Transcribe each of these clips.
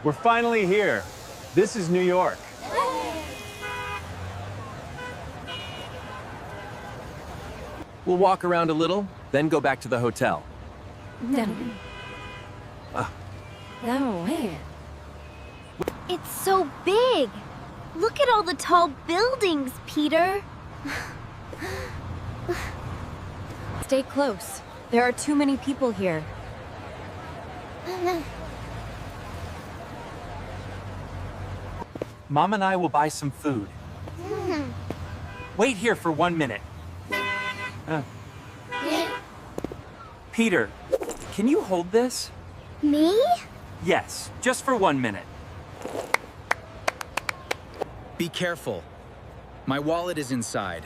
We're finally here. This is New York. We'll walk around a little, then go back to the hotel. No. No way. It's so big. Look at all the tall buildings, Peter. Stay close. There are too many people here. Mom and I will buy some food. Wait here for 1 minute. Peter, can you hold this? Me? Yes, just for 1 minute. Be careful. My wallet is inside.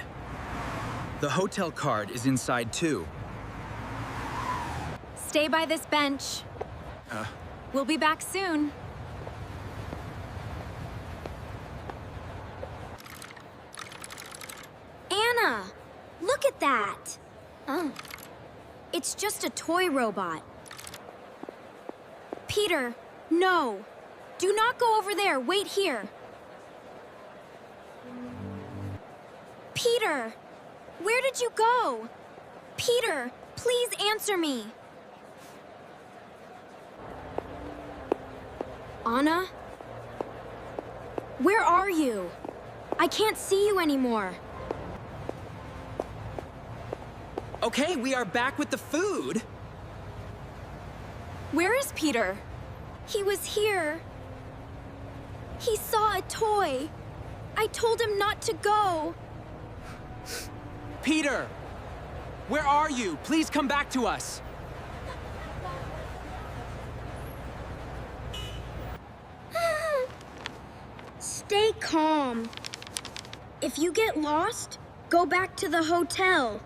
The hotel card is inside too. Stay by this bench. We'll be back soon. Anna, look at that. Oh. It's just a toy robot. Peter, no. Do not go over there. Wait here. Peter, where did you go? Peter, please answer me. Anna? Where are you? I can't see you anymore. Okay, we are back with the food. Where is Peter? He was here. He saw a toy. I told him not to go. Peter, where are you? Please come back to us. Stay calm. If you get lost, go back to the hotel.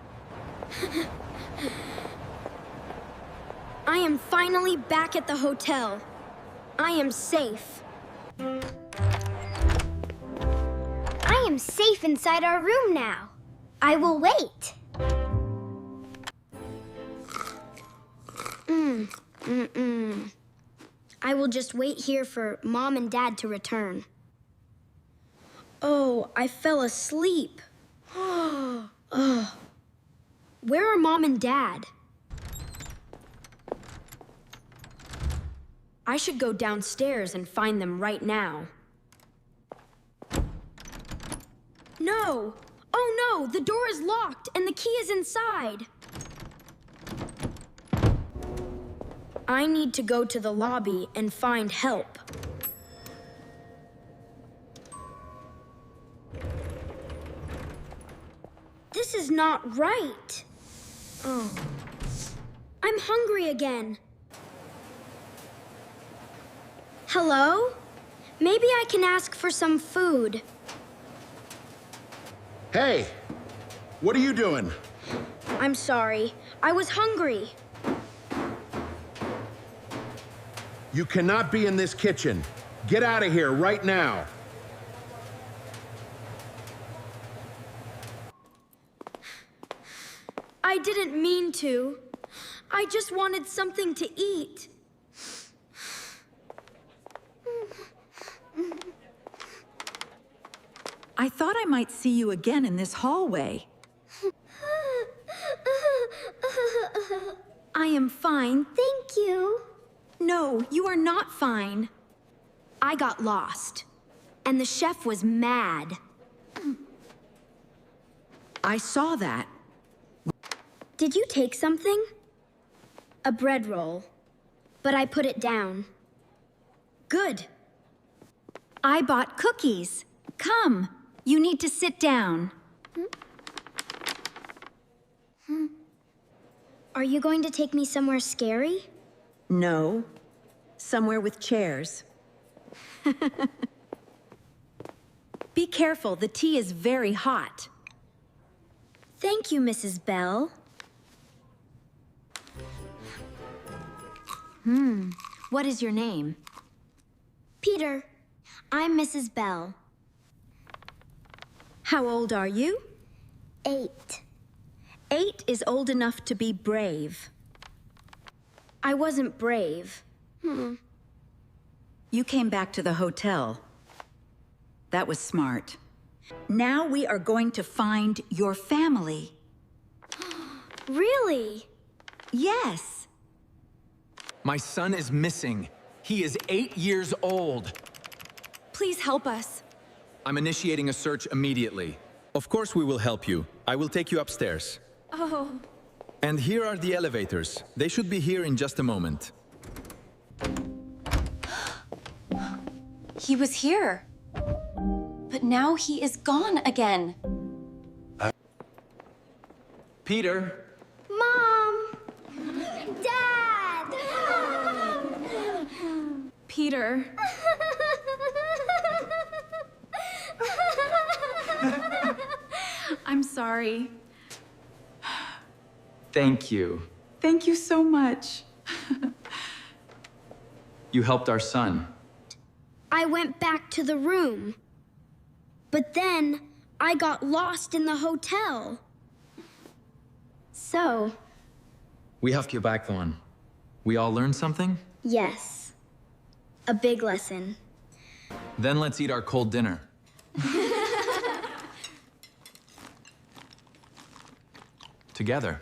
I am finally back at the hotel. I am safe. I am safe inside our room now. I will wait. I will just wait here for Mom and Dad to return. Oh, I fell asleep. Where are Mom and Dad? I should go downstairs and find them right now. No! Oh no! The door is locked and the key is inside. I need to go to the lobby and find help. This is not right. Oh. I'm hungry again. Hello? Maybe I can ask for some food. Hey, what are you doing? I'm sorry. I was hungry. You cannot be in this kitchen. Get out of here right now. I didn't mean to. I just wanted something to eat. I thought I might see you again in this hallway. I am fine, thank you. No, you are not fine. I got lost, and the chef was mad. I saw that. Did you take something? A bread roll, but I put it down. Good. I bought cookies. Come, you need to sit down. Are you going to take me somewhere scary? No, somewhere with chairs. Be careful, the tea is very hot. Thank you, Mrs. Bell. What is your name? Peter, I'm Mrs. Bell. How old are you? 8. 8 is old enough to be brave. I wasn't brave. You came back to the hotel. That was smart. Now we are going to find your family. Really? Yes. My son is missing. He is 8 years old. Please help us. I'm initiating a search immediately. Of course we will help you. I will take you upstairs. Oh. And here are the elevators. They should be here in just a moment. He was here. But now he is gone again. Peter, Mom! Dad! Peter. I'm sorry. Thank you. Thank you so much. You helped our son. I went back to the room. But then I got lost in the hotel. So, We helped you back on. We all learned something? yes, a big lesson. Then let's eat our cold dinner. Together.